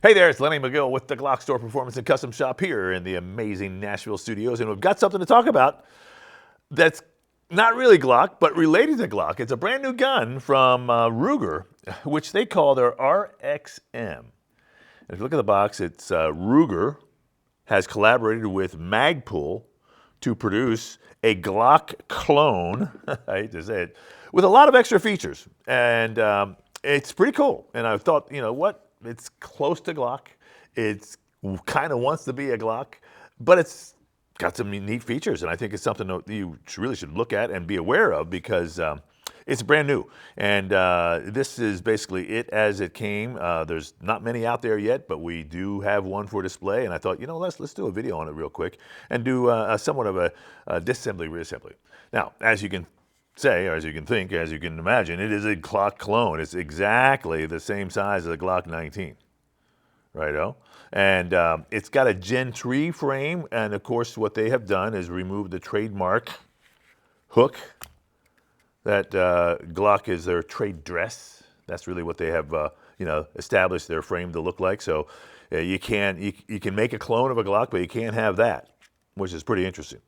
Hey there, it's Lenny McGill with the GlockStore Performance and Custom Shop here in the amazing Nashville studios, and we've got something to talk about that's not really Glock, but related to Glock. It's a brand new gun from Ruger, which they call their RXM. If you look at the box, it's Ruger has collaborated with Magpul to produce a Glock clone, I hate to say it, with a lot of extra features. And it's pretty cool. And I thought, you know what? It's close to Glock. It's kind of wants to be a Glock, but it's got some neat features. And I think it's something that you really should look at and be aware of because it's brand new. And this is basically it as it came. There's not many out there yet, but we do have one for display. And I thought, you know, let's do a video on it real quick and do somewhat of a disassembly, reassembly. Now, as you can say, or as you can think, as you can imagine, it is a Glock clone. It's exactly the same size as a Glock 19, righto? And it's got a Gen 3 frame, and of course what they have done is remove the trademark hook that Glock is their trade dress. That's really what they have, established their frame to look like. So you can make a clone of a Glock, but you can't have that, which is pretty interesting.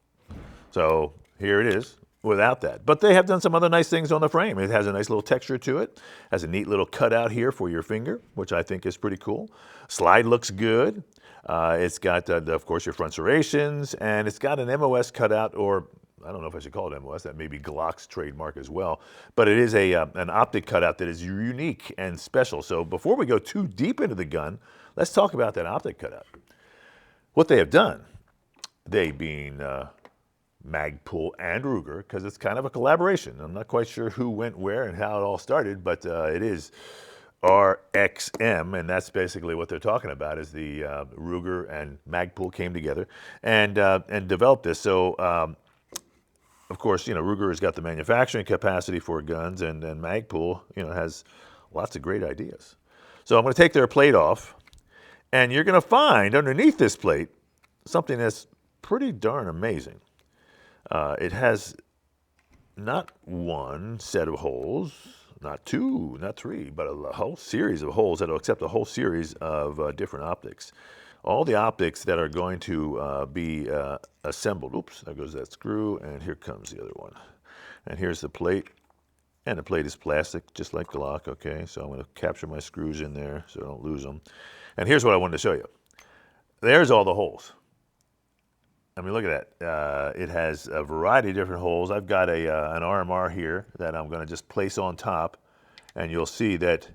So here it is without that. But they have done some other nice things on the frame. It has a nice little texture to it. Has a neat little cutout here for your finger, which I think is pretty cool. Slide looks good. It's got, of course, your front serrations, and it's got an MOS cutout, or I don't know if I should call it MOS. That may be Glock's trademark as well. But it is an optic cutout that is unique and special. So before we go too deep into the gun, let's talk about that optic cutout. What they have done, they being Magpul and Ruger, because it's kind of a collaboration. I'm not quite sure who went where and how it all started, but it is RXM, and that's basically what they're talking about. Is the Ruger and Magpul came together and developed this. So, of course, Ruger has got the manufacturing capacity for guns, and Magpul, has lots of great ideas. So I'm going to take their plate off, and you're going to find underneath this plate something that's pretty darn amazing. It has not one set of holes, not two, not three, but a whole series of holes that will accept a whole series of different optics. All the optics that are going to be assembled. Oops, there goes that screw, and here comes the other one. And here's the plate, and the plate is plastic, just like Glock, okay? So I'm going to capture my screws in there so I don't lose them. And here's what I wanted to show you. There's all the holes. I mean, look at that. It has a variety of different holes. I've got an RMR here that I'm going to just place on top, and you'll see that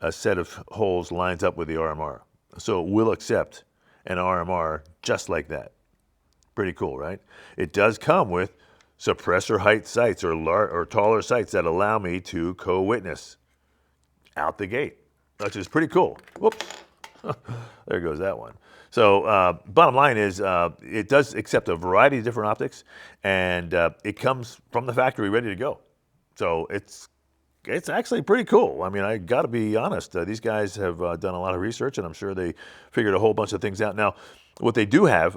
a set of holes lines up with the RMR. So it will accept an RMR just like that. Pretty cool, right? It does come with suppressor height sights or taller sights that allow me to co-witness out the gate, which is pretty cool. Whoops. There goes that one. So bottom line is it does accept a variety of different optics, and it comes from the factory ready to go. So it's actually pretty cool. I mean, I got to be honest. These guys have done a lot of research, and I'm sure they figured a whole bunch of things out. Now, what they do have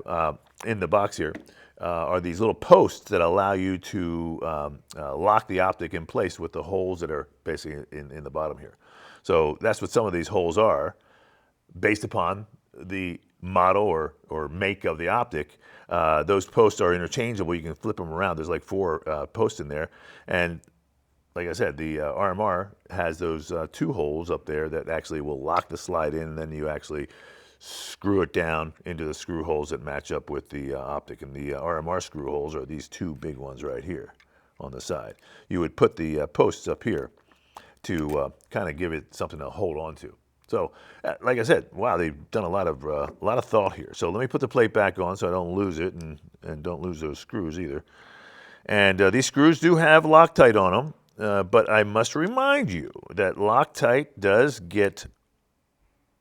in the box here are these little posts that allow you to lock the optic in place with the holes that are basically in the bottom here. So that's what some of these holes are, based upon the model or make of the optic. Those posts are interchangeable. You can flip them around. There's like 4 posts in there. And like I said, the RMR has those 2 holes up there that actually will lock the slide in, and then you actually screw it down into the screw holes that match up with the optic. And the RMR screw holes are these 2 big ones right here on the side. You would put the posts up here to kind of give it something to hold on to. So, like I said, wow, they've done a lot of thought here. So let me put the plate back on so I don't lose it and don't lose those screws either. And these screws do have Loctite on them, but I must remind you that Loctite does get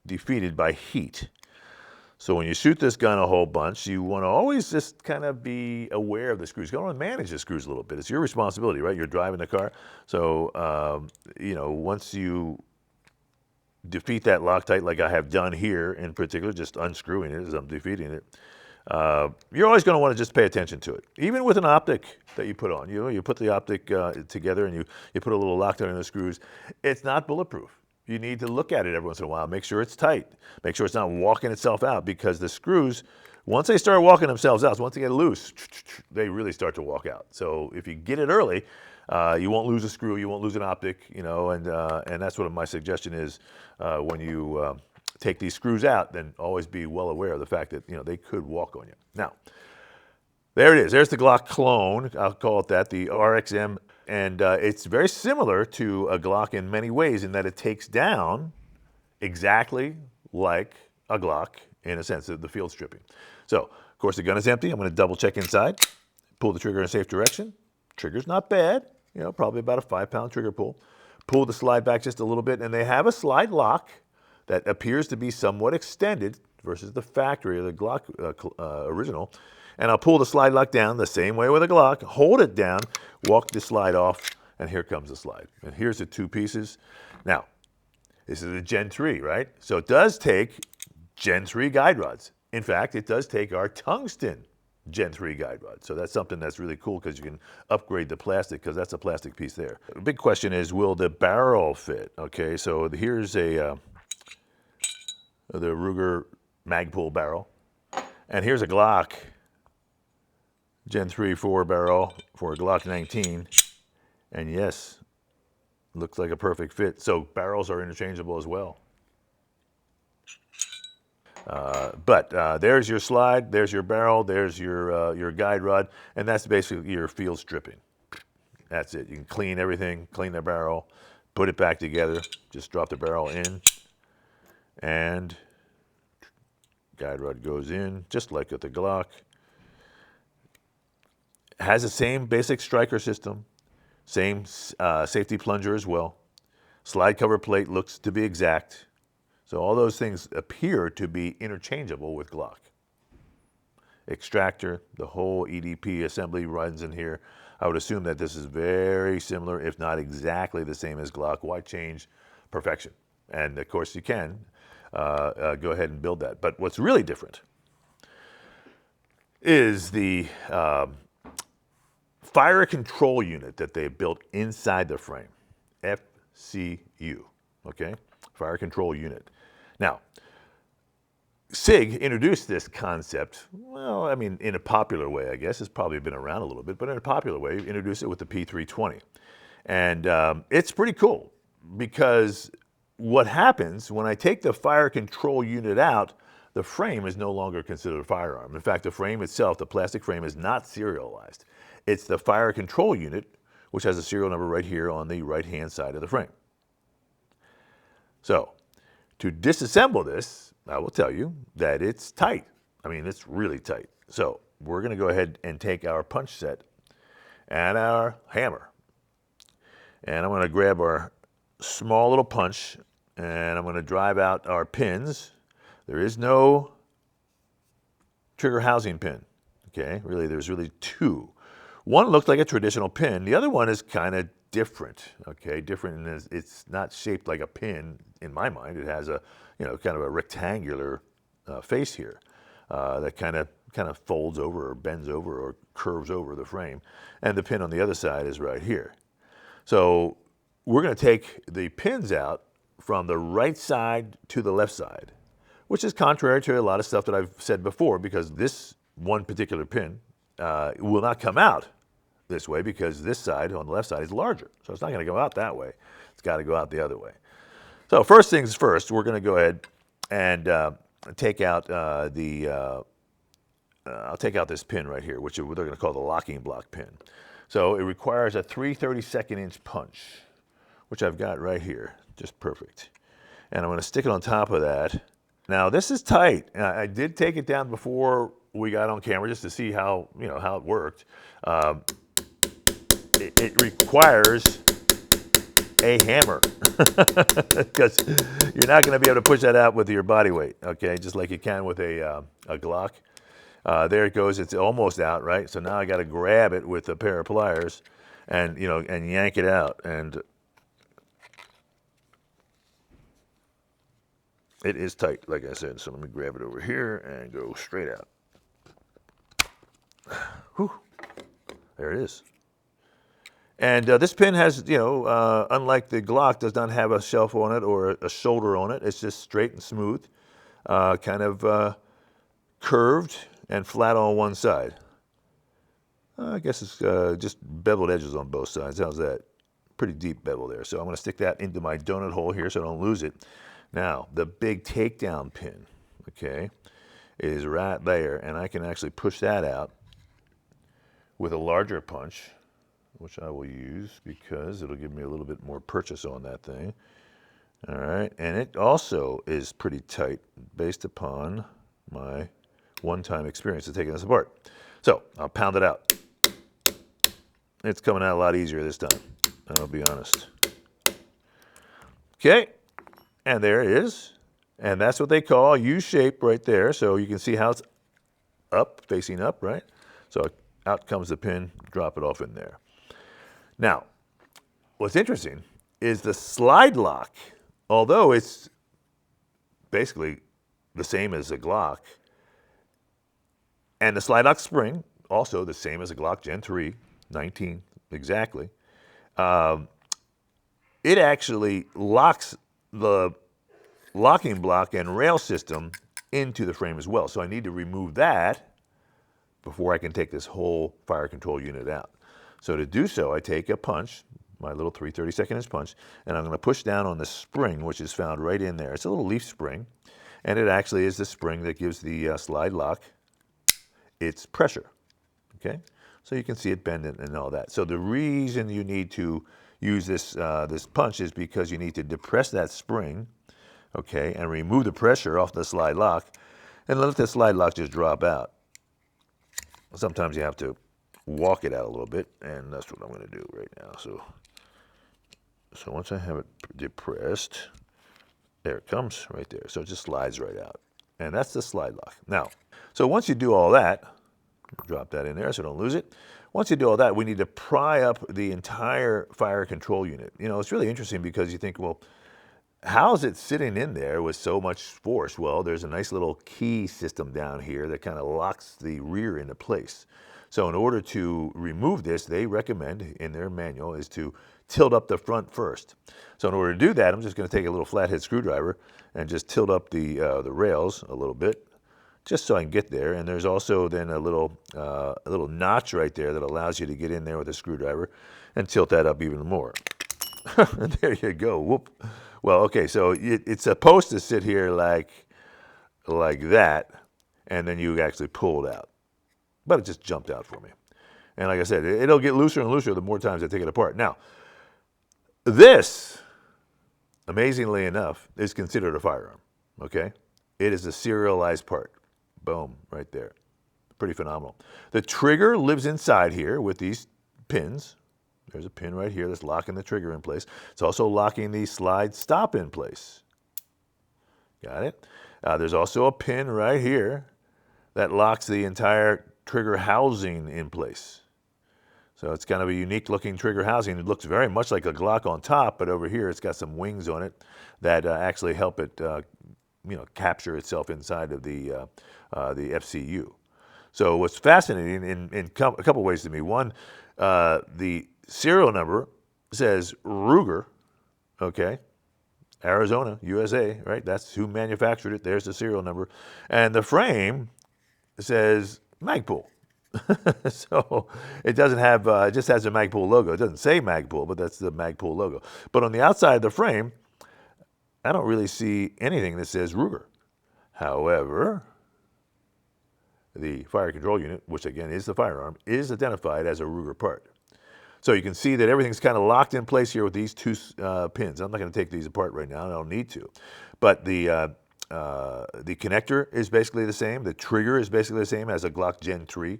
defeated by heat. So when you shoot this gun a whole bunch, you want to always just kind of be aware of the screws. You want to manage the screws a little bit. It's your responsibility, right? You're driving the car. So, once you defeat that Loctite, like I have done here in particular, just unscrewing it as I'm defeating it, you're always going to want to just pay attention to it. Even with an optic that you put on, you put the optic together and you put a little Loctite in the screws, it's not bulletproof. you need to look at it every once in a while. Make sure it's tight. Make sure it's not walking itself out, because the screws, once they start walking themselves out, once they get loose, they really start to walk out. So if you get it early, you won't lose a screw, you won't lose an optic, you know, and that's what my suggestion is when you take these screws out. Then always be well aware of the fact that, you know, they could walk on you. Now, there it is. There's the Glock clone. I'll call it that, the RXM. And it's very similar to a Glock in many ways, in that it takes down exactly like a Glock in a sense of the field stripping. So, of course, the gun is empty. I'm going to double check inside, pull the trigger in a safe direction. Trigger's not bad, you know, probably about a 5-pound trigger pull. Pull the slide back just a little bit, and they have a slide lock that appears to be somewhat extended versus the factory or the Glock original. And I'll pull the slide lock down the same way with a Glock, hold it down, walk the slide off, and here comes the slide. And here's the 2 pieces. Now, this is a Gen 3, right? So it does take Gen 3 guide rods. In fact, it does take our tungsten Gen 3 guide rod. So that's something that's really cool, because you can upgrade the plastic, because that's a plastic piece there. The big question is, will the barrel fit? Okay, so here's the Ruger Magpul barrel. And here's a Glock Gen 3 4 barrel for a Glock 19. And yes, looks like a perfect fit. So barrels are interchangeable as well. But there's your slide, there's your barrel, there's your guide rod, and that's basically your field stripping. That's it. You can clean everything, clean the barrel, put it back together, just drop the barrel in, and guide rod goes in, just like with the Glock. Has the same basic striker system, same safety plunger as well. Slide cover plate looks to be exact. So all those things appear to be interchangeable with Glock. Extractor, the whole EDP assembly runs in here. I would assume that this is very similar, if not exactly the same as Glock. Why change perfection? And of course you can go ahead and build that. But what's really different is the fire control unit that they built inside the frame. FCU, okay? Fire control unit. Now, SIG introduced this concept, well, I mean, in a popular way, I guess. It's probably been around a little bit, but in a popular way, introduced it with the P320. And it's pretty cool, because what happens when I take the fire control unit out, the frame is no longer considered a firearm. In fact, the frame itself, the plastic frame, is not serialized. It's the fire control unit, which has a serial number right here on the right-hand side of the frame. So, to disassemble this, I will tell you that it's tight. I mean, it's really tight. So, we're going to go ahead and take our punch set and our hammer. And I'm going to grab our small little punch, and I'm going to drive out our pins. There is no trigger housing pin. Okay, really, there's really 2. One looks like a traditional pin. The other one is kind of different. Okay, different in it's not shaped like a pin in my mind. It has a, you know, kind of a rectangular face here that kind of folds over or bends over or curves over the frame, and the pin on the other side is right here. So we're going to take the pins out from the right side to the left side, which is contrary to a lot of stuff that I've said before, because this one particular pin will not come out this way, because this side on the left side is larger. So it's not going to go out that way. It's got to go out the other way. So first things first, we're going to go ahead and take out I'll take out this pin right here, which they're going to call the locking block pin. So it requires a 3/32 inch punch, which I've got right here, just perfect. And I'm going to stick it on top of that. Now this is tight. I did take it down before we got on camera just to see how, you know, how it worked. It requires a hammer, because you're not going to be able to push that out with your body weight, okay, just like you can with a Glock. There it goes. It's almost out, right? So now I got to grab it with a pair of pliers and, you know, and yank it out. And it is tight, like I said. So let me grab it over here and go straight out. Whew. There it is. And this pin has, unlike the Glock, does not have a shelf on it or a shoulder on it. It's just straight and smooth, kind of curved and flat on one side. I guess it's just beveled edges on both sides. How's that? Pretty deep bevel there. So I'm going to stick that into my donut hole here so I don't lose it. Now, the big takedown pin, okay, is right there. And I can actually push that out with a larger punch, which I will use because it'll give me a little bit more purchase on that thing. All right. And it also is pretty tight based upon my one-time experience of taking this apart. So I'll pound it out. It's coming out a lot easier this time, I'll be honest. Okay, and there it is. And that's what they call U-shape right there. So you can see how it's up, facing up, right? So out comes the pin, drop it off in there. Now, what's interesting is the slide lock, although it's basically the same as a Glock, and the slide lock spring, also the same as a Glock Gen 3, 19 exactly. It actually locks the locking block and rail system into the frame as well. So I need to remove that before I can take this whole fire control unit out. So to do so, I take a punch, my little 3/32 inch punch, and I'm going to push down on the spring, which is found right in there. It's a little leaf spring, and it actually is the spring that gives the slide lock its pressure, okay? So you can see it bending and all that. So the reason you need to use this, this punch is because you need to depress that spring, okay, and remove the pressure off the slide lock and let the slide lock just drop out. Sometimes you have to walk it out a little bit, and that's what I'm going to do right now. So once I have it depressed, there it comes right there. So it just slides right out. And that's the slide lock. Now, so once you do all that, drop that in there so don't lose it. Once you do all that, we need to pry up the entire fire control unit. You know, it's really interesting because you think, well, how is it sitting in there with so much force? Well, there's a nice little key system down here that kind of locks the rear into place. So in order to remove this, they recommend in their manual is to tilt up the front first. So in order to do that, I'm just going to take a little flathead screwdriver and just tilt up the rails a little bit, just so I can get there. And there's also then a little notch right there that allows you to get in there with a screwdriver and tilt that up even more. And there you go. Whoop. Well, okay, so it's supposed to sit here like that, and then you actually pull it out. But it just jumped out for me. And like I said, it'll get looser and looser the more times I take it apart. Now, this, amazingly enough, is considered a firearm, okay? It is a serialized part. Boom, right there. Pretty phenomenal. The trigger lives inside here with these pins. There's a pin right here that's locking the trigger in place. It's also locking the slide stop in place. Got it? There's also a pin right here that locks the entire trigger housing in place. So it's kind of a unique looking trigger housing. It looks very much like a Glock on top, but over here it's got some wings on it that actually help it capture itself inside of the FCU. So what's fascinating in a couple ways to me. One, the serial number says Ruger, okay, Arizona, USA, right? That's who manufactured it. There's the serial number. And the frame says Magpul. So it doesn't have, it just has a Magpul logo. It doesn't say Magpul, but that's the Magpul logo. But on the outside of the frame, I don't really see anything that says Ruger. However, the fire control unit, which again is the firearm, is identified as a Ruger part. So you can see that everything's kind of locked in place here with these two pins. I'm not going to take these apart right now. I don't need to. But the connector is basically the same. The trigger is basically the same as a Glock Gen 3.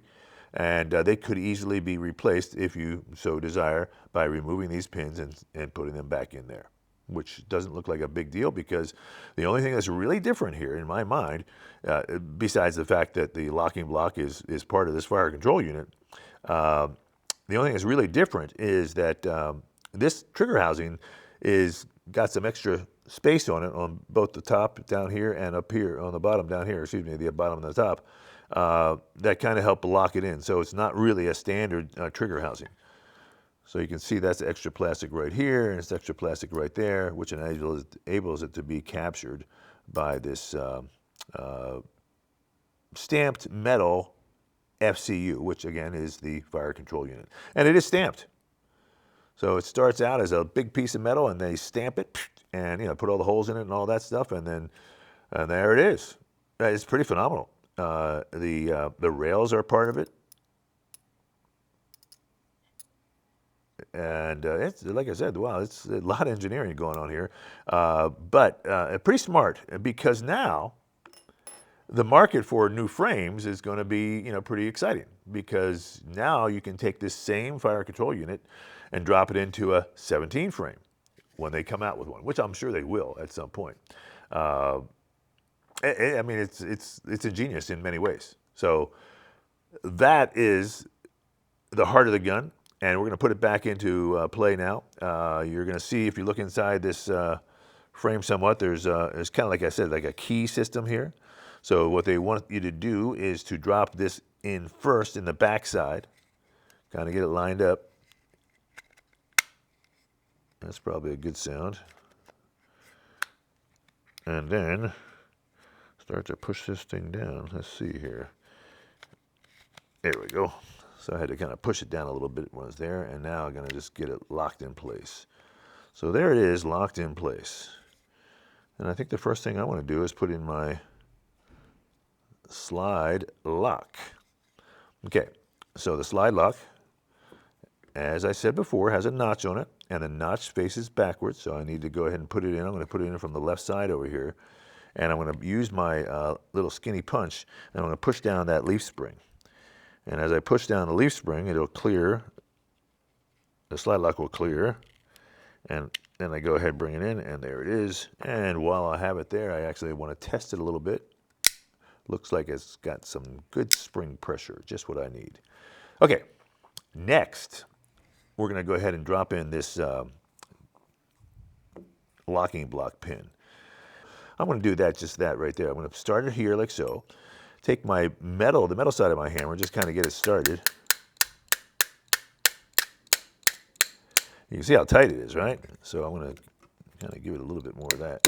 And they could easily be replaced, if you so desire, by removing these pins and putting them back in there, which doesn't look like a big deal because the only thing that's really different here in my mind, besides the fact that the locking block is part of this fire control unit, the only thing that's really different is that this trigger housing is got some extra space on it on both the top down here and up here on the bottom down here, excuse me, the bottom and the top, that kind of help lock it in. So it's not really a standard trigger housing. So you can see that's extra plastic right here, and it's extra plastic right there, which enables it to be captured by this stamped metal FCU, which again is the fire control unit. And it is stamped. So it starts out as a big piece of metal, and they stamp it, and put all the holes in it and all that stuff, and there it is. It's pretty phenomenal. The rails are part of it. And it's, like I said, wow, it's a lot of engineering going on here. But pretty smart, because now the market for new frames is going to be, pretty exciting, because now you can take this same fire control unit and drop it into a 17 frame when they come out with one, which I'm sure they will at some point. I mean, it's ingenious in many ways. So that is the heart of the gun. And we're going to put it back into play now. You're going to see, if you look inside this frame somewhat, there's kind of, like I said, like a key system here. So what they want you to do is to drop this in first in the back side, kind of get it lined up. That's probably a good sound. And then start to push this thing down. Let's see here. There we go. So I had to kind of push it down a little bit when it was there, and now I'm going to just get it locked in place. So there it is, locked in place. And I think the first thing I want to do is put in my slide lock. Okay, so the slide lock, as I said before, has a notch on it, and the notch faces backwards, so I need to go ahead and put it in. I'm going to put it in from the left side over here, and I'm going to use my little skinny punch, and I'm going to push down that leaf spring. And as I push down the leaf spring, it'll clear. The slide lock will clear. And then I go ahead and bring it in, and there it is. And while I have it there, I actually want to test it a little bit. Looks like it's got some good spring pressure, just what I need. Okay, next, we're going to go ahead and drop in this locking block pin. I'm going to do that, just that right there. I'm going to start it here like so. Take my metal, the metal side of my hammer, just kind of get it started. You can see how tight it is, right? So I'm going to kind of give it a little bit more of that.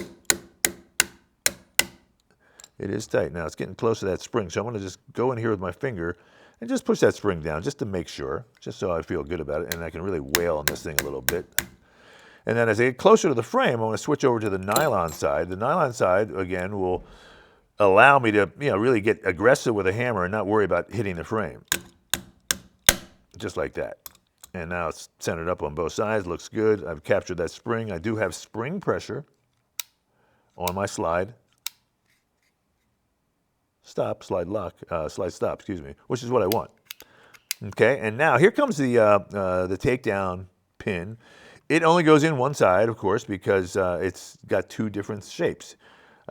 It is tight. Now it's getting close to that spring, so I'm going to just go in here with my finger and just push that spring down just to make sure, just so I feel good about it, and I can really wail on this thing a little bit. And then as I get closer to the frame, I'm going to switch over to the nylon side. The nylon side, again, will allow me to, really get aggressive with a hammer and not worry about hitting the frame. Just like that. And now it's centered up on both sides, looks good. I've captured that spring. I do have spring pressure on my slide stop, slide lock, slide stop, excuse me, which is what I want. Okay, and now here comes the takedown pin. It only goes in one side, of course, because it's got two different shapes.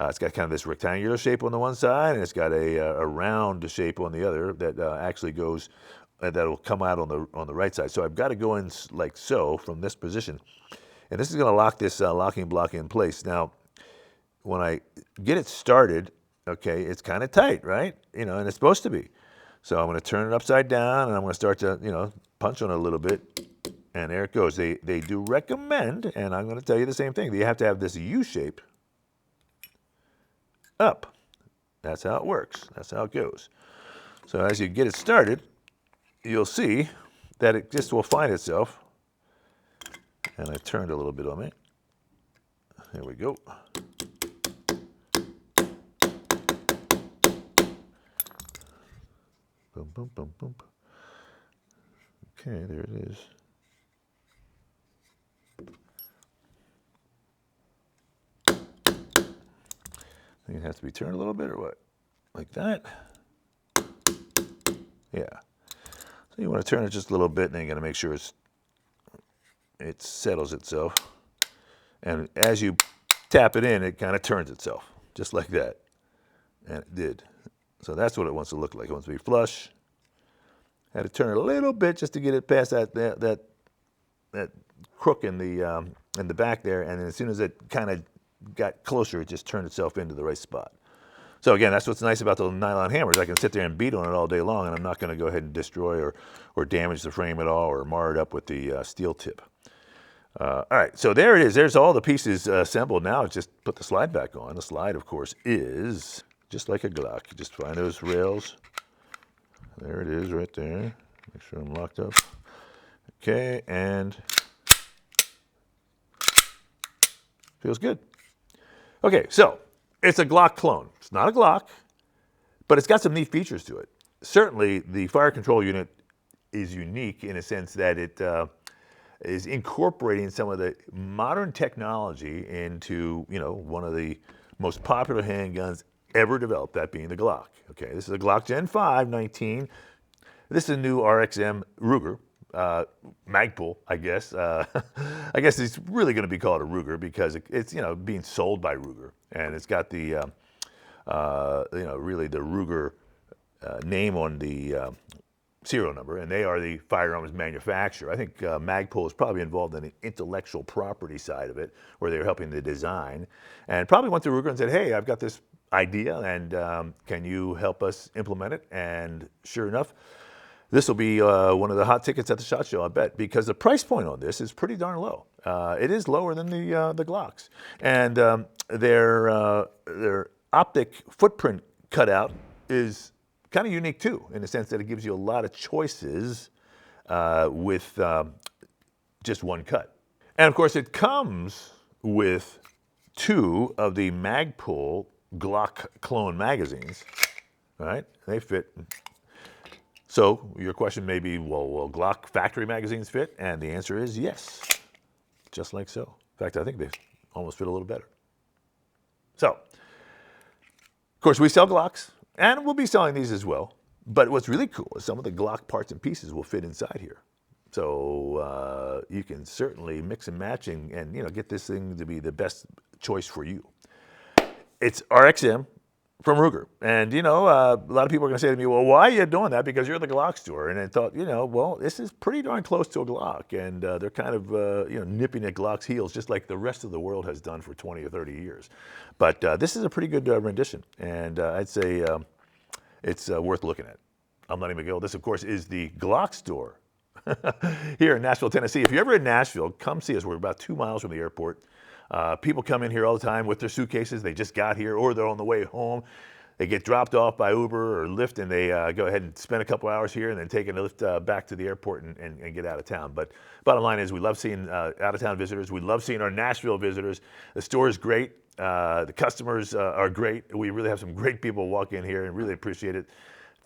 It's got kind of this rectangular shape on the one side, and it's got a round shape on the other that actually goes, that'll come out on the right side. So I've got to go in like so from this position. And this is going to lock this locking block in place. Now, when I get it started, okay, it's kind of tight, right? And it's supposed to be. So I'm going to turn it upside down, and I'm going to start to, punch on it a little bit. And there it goes. They do recommend, and I'm going to tell you the same thing, that you have to have this U shape up. That's how it works. That's how it goes. So as you get it started, you'll see that it just will find itself. And I turned a little bit on me. There we go. Boom, boom, boom, boom. Okay, there it is. I think it has to be turned a little bit or what? Like that? Yeah. So you want to turn it just a little bit, and then you got to make sure it settles itself. And as you tap it in, it kind of turns itself, just like that. And it did. So that's what it wants to look like. It wants to be flush. Had to turn it a little bit just to get it past that crook in the back there. And then as soon as it kind of got closer, it just turned itself into the right spot. So again, that's what's nice about the nylon hammers. I can sit there and beat on it all day long, and I'm not going to go ahead and destroy or damage the frame at all or mar it up with the steel tip. All right, so there it is. There's all the pieces assembled. Now it's just put the slide back on. The slide, of course, is just like a Glock. You just find those rails. There it is right there. Make sure I'm locked up. Okay, and feels good. Okay, so it's a Glock clone. It's not a Glock, but it's got some neat features to it. Certainly, the fire control unit is unique in a sense that it is incorporating some of the modern technology into, one of the most popular handguns ever developed, that being the Glock. Okay, this is a Glock Gen 5 19. This is a new RXM Ruger. Magpul, I guess. I guess it's really going to be called a Ruger because it's being sold by Ruger, and it's got the really the Ruger name on the serial number, and they are the firearms manufacturer. I think Magpul is probably involved in the intellectual property side of it, where they're helping the design, and probably went to Ruger and said, "Hey, I've got this idea, and can you help us implement it?" And sure enough, this will be one of the hot tickets at the SHOT Show, I bet, because the price point on this is pretty darn low. It is lower than the Glocks, and their optic footprint cutout is kind of unique too, in the sense that it gives you a lot of choices with just one cut. And of course, it comes with 2 of the Magpul Glock clone magazines. All right, they fit. So your question may be, well, will Glock factory magazines fit? And the answer is yes, just like so. In fact, I think they almost fit a little better. So, of course, we sell Glocks, and we'll be selling these as well. But what's really cool is some of the Glock parts and pieces will fit inside here. So you can certainly mix and match and get this thing to be the best choice for you. It's RXM from Ruger. And, a lot of people are going to say to me, well, why are you doing that? Because you're the GlockStore. And I thought, well, this is pretty darn close to a Glock. And they're kind of, nipping at Glock's heels, just like the rest of the world has done for 20 or 30 years. But this is a pretty good rendition. And I'd say it's worth looking at. I'm Lenny McGill. This, of course, is the GlockStore here in Nashville, Tennessee. If you're ever in Nashville, come see us. We're about 2 miles from the airport. People come in here all the time with their suitcases. They just got here, or they're on the way home. They get dropped off by Uber or Lyft, and they go ahead and spend a couple hours here and then take a Lyft back to the airport and get out of town. But bottom line is we love seeing out-of-town visitors. We love seeing our Nashville visitors. The store is great. The customers are great. We really have some great people walk in here and really appreciate it.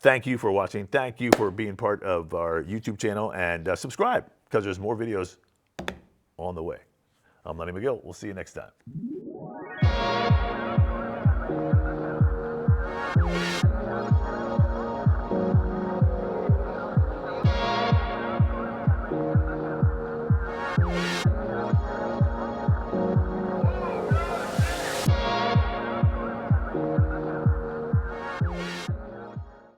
Thank you for watching. Thank you for being part of our YouTube channel, and subscribe because there's more videos on the way. I'm Lenny McGill. We'll see you next time.